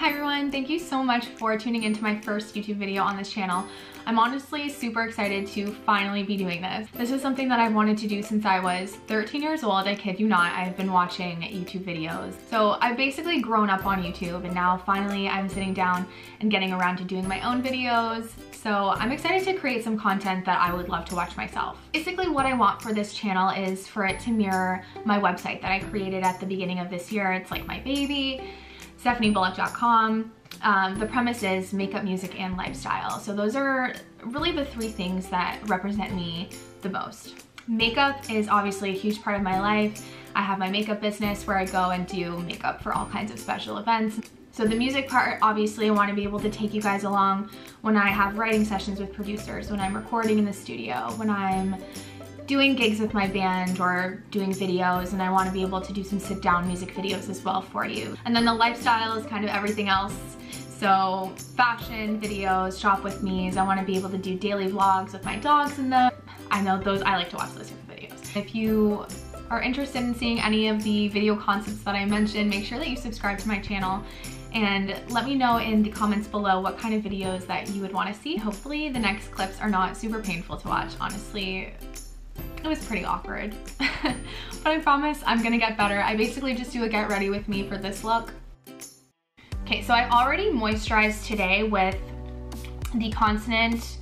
Hi everyone, thank you so much for tuning into my first YouTube video on this channel. I'm honestly super excited to finally be doing this. This is something that I've wanted to do since I was 13 years old. I kid you not, I've been watching YouTube videos. So I've basically grown up on YouTube and now finally I'm sitting down and getting around to doing my own videos. So I'm excited to create some content that I would love to watch myself. Basically what I want for this channel is for it to mirror my website that I created at the beginning of this year. It's like my baby, stephaniebullock.com. The premise is makeup, music, and lifestyle. So those are really the three things that represent me the most. Makeup is obviously a huge part of my life. I have my makeup business where I go and do makeup for all kinds of special events. So the music part, obviously I want to be able to take you guys along when I have writing sessions with producers, when I'm recording in the studio, when I'm doing gigs with my band or doing videos, and I want to be able to do some sit down music videos as well for you. And then the lifestyle is kind of everything else. So fashion videos, shop with me's. I want to be able to do daily vlogs with my dogs in them. I know those, I like to watch those type of videos. If you are interested in seeing any of the video concepts that I mentioned, make sure that you subscribe to my channel and let me know in the comments below what kind of videos that you would want to see. Hopefully the next clips are not super painful to watch. Honestly, it was pretty awkward, but I promise I'm gonna get better. I basically just do a get ready with me for this look. Okay, so I already moisturized today with the Constant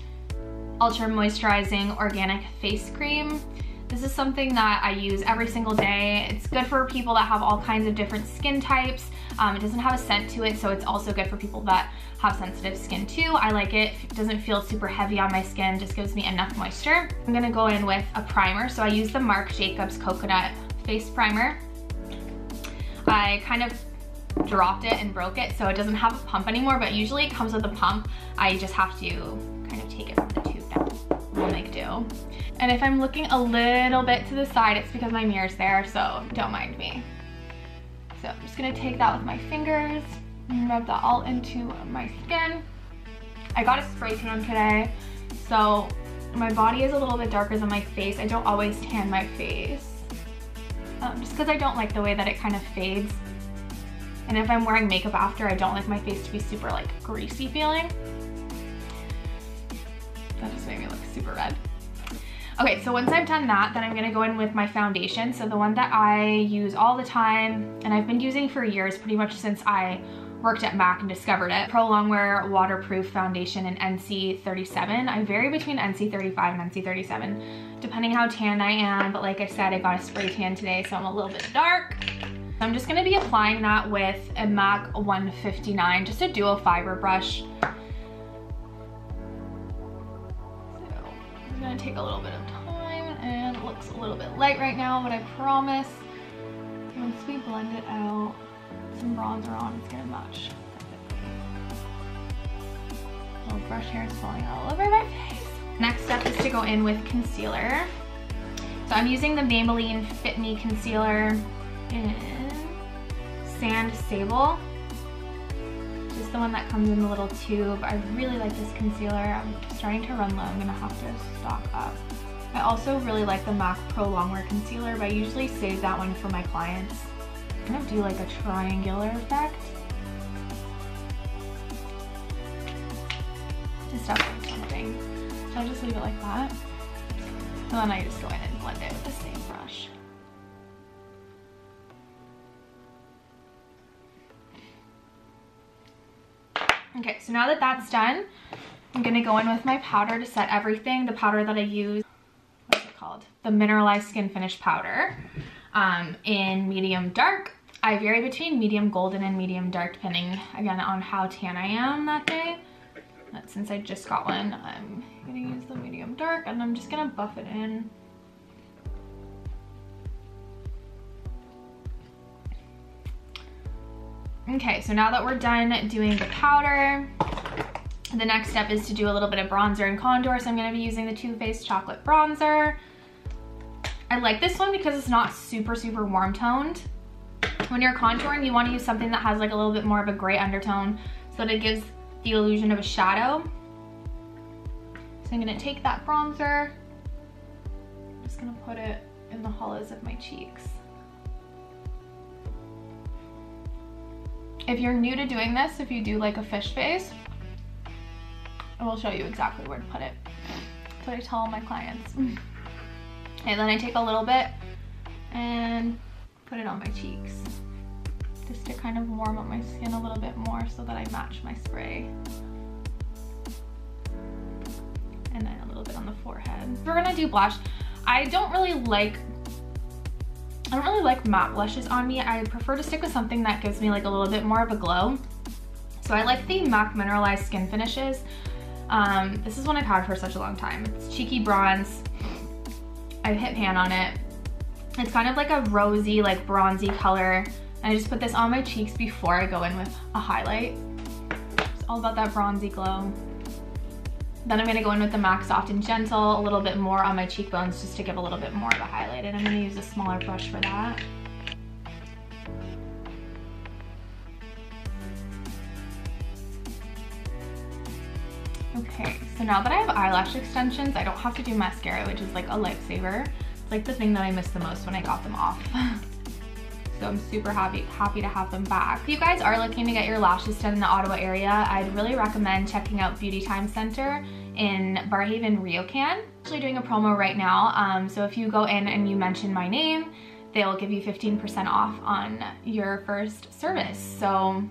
Ultra Moisturizing Organic Face Cream. This is something that I use every single day. It's good for people that have all kinds of different skin types. It doesn't have a scent to it, so it's also good for people that have sensitive skin too. I like it. It doesn't feel super heavy on my skin, just gives me enough moisture. I'm gonna go in with a primer. So I use the Marc Jacobs Coconut Face Primer. I kind of dropped it and broke it, so it doesn't have a pump anymore, but usually it comes with a pump. I just have to kind of take it from the tube now. We'll make do. And if I'm looking a little bit to the side, it's because my mirror's there, so don't mind me. So I'm just gonna take that with my fingers and rub that all into my skin. I got a spray tan today, so my body is a little bit darker than my face. I don't always tan my face, just because I don't like the way that it kind of fades. And if I'm wearing makeup after, I don't like my face to be super like greasy feeling. That just made me look super red. Okay, so once I've done that, then I'm gonna go in with my foundation. So the one that I use all the time, and I've been using for years, pretty much since I worked at MAC and discovered it. Pro Longwear Waterproof Foundation in NC37. I vary between NC35 and NC37, depending how tan I am. But like I said, I got a spray tan today, so I'm a little bit dark. I'm just gonna be applying that with a MAC 159, just a dual fiber brush. So I'm gonna take a little bit of time, and it looks a little bit light right now, but I promise once we blend it out, some bronzer on, it's gonna match perfectly. Little brush hair is falling all over my face. Next step is to go in with concealer. So I'm using the Maybelline Fit Me Concealer in Sand Sable. Just the one that comes in the little tube. I really like this concealer. I'm starting to run low. I'm gonna have to stock up. I also really like the MAC Pro Longwear Concealer, but I usually save that one for my clients. I'm gonna do like a triangular effect. Just definitely something. So I'll just leave it like that. And then I just go in and blend it with the same brush. Okay, so now that that's done, I'm gonna go in with my powder to set everything. The powder that I use, what's it called? The Mineralized Skin Finish Powder in medium dark. I vary between medium golden and medium dark depending, again, on how tan I am that day. But since I just got one, I'm gonna use the medium dark, and I'm just gonna buff it in. Okay, so now that we're done doing the powder, the next step is to do a little bit of bronzer and contour. So I'm gonna be using the Too Faced Chocolate Bronzer. I like this one because it's not super, super warm toned. When you're contouring, you wanna use something that has like a little bit more of a gray undertone so that it gives the illusion of a shadow. So I'm gonna take that bronzer, I'm just gonna put it in the hollows of my cheeks. If you're new to doing this, if you do like a fish face, I will show you exactly where to put it. That's what I tell all my clients. And then I take a little bit and put it on my cheeks, just to kind of warm up my skin a little bit more so that I match my spray. And then a little bit on the forehead. We're gonna do blush. I don't really like matte blushes on me. I prefer to stick with something that gives me like a little bit more of a glow. So I like the MAC Mineralized Skin Finishes. This is one I've had for such a long time. It's Cheeky Bronze. I've hit pan on it. It's kind of like a rosy, like bronzy color. And I just put this on my cheeks before I go in with a highlight. It's all about that bronzy glow. Then I'm gonna go in with the MAC Soft and Gentle, a little bit more on my cheekbones just to give a little bit more of a highlight. And I'm gonna use a smaller brush for that. Okay, so now that I have eyelash extensions, I don't have to do mascara, which is like a lifesaver. It's like the thing that I missed the most when I got them off. So I'm super happy to have them back. If you guys are looking to get your lashes done in the Ottawa area, I'd really recommend checking out Beauty Time Center in Barrhaven, Riocan. I'm actually doing a promo right now, so if you go in and you mention my name, they'll give you 15% off on your first service. So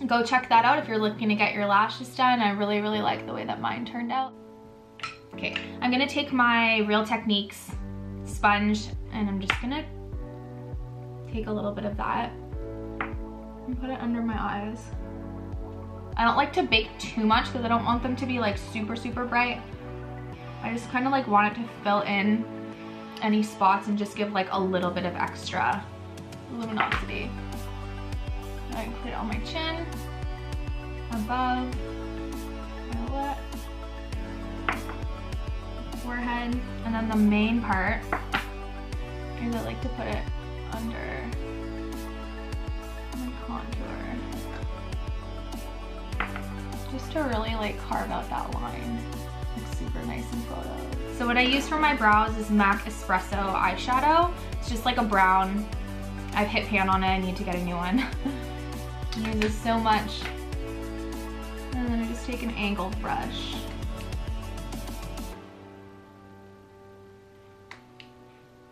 go check that out if you're looking to get your lashes done. I really, really like the way that mine turned out. Okay, I'm gonna take my Real Techniques sponge and I'm just gonna take a little bit of that and put it under my eyes. I don't like to bake too much because I don't want them to be like super, super bright. I just kind of like want it to fill in any spots and just give like a little bit of extra luminosity. I can put it on my chin, above, my lip, forehead, and then the main part is I like to put it under my contour, just to really like carve out that line. Looks super nice in photos. So what I use for my brows is MAC Espresso eyeshadow. It's just like a brown. I've hit pan on it, I need to get a new one. I use this so much. And then I just take an angled brush.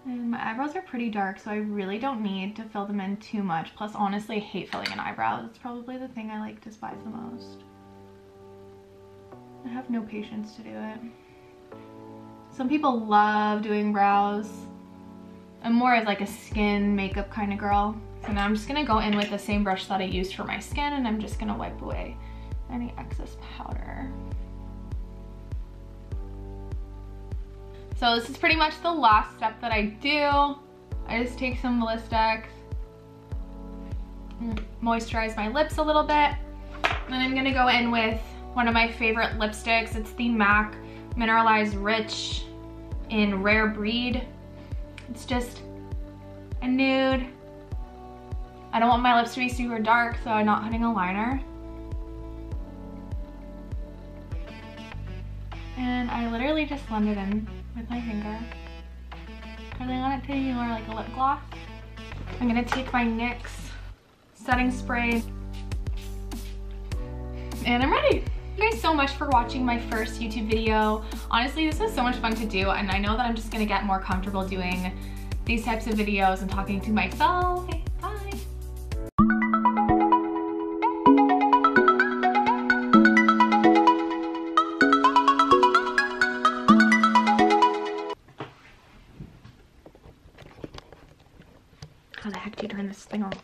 And my eyebrows are pretty dark, so I really don't need to fill them in too much. Plus, honestly, I hate filling in eyebrows. It's probably the thing I like to despise the most. I have no patience to do it. Some people love doing brows. I'm more as like a skin makeup kind of girl. So now I'm just gonna go in with the same brush that I used for my skin, and I'm just gonna wipe away any excess powder. So this is pretty much the last step that I do. I just take some Blistex, moisturize my lips a little bit. Then I'm gonna go in with one of my favorite lipsticks. It's the MAC Mineralized Rich in Rare Breed. It's just a nude. I don't want my lips to be super dark, so I'm not putting a liner. And I literally just blend it in with my finger. Because I want it to be more like a lip gloss. I'm gonna take my NYX setting spray and I'm ready. Thank you guys so much for watching my first YouTube video. Honestly, this was so much fun to do, and I know that I'm just gonna get more comfortable doing these types of videos and talking to myself. Okay, bye. How the heck do you turn this thing off?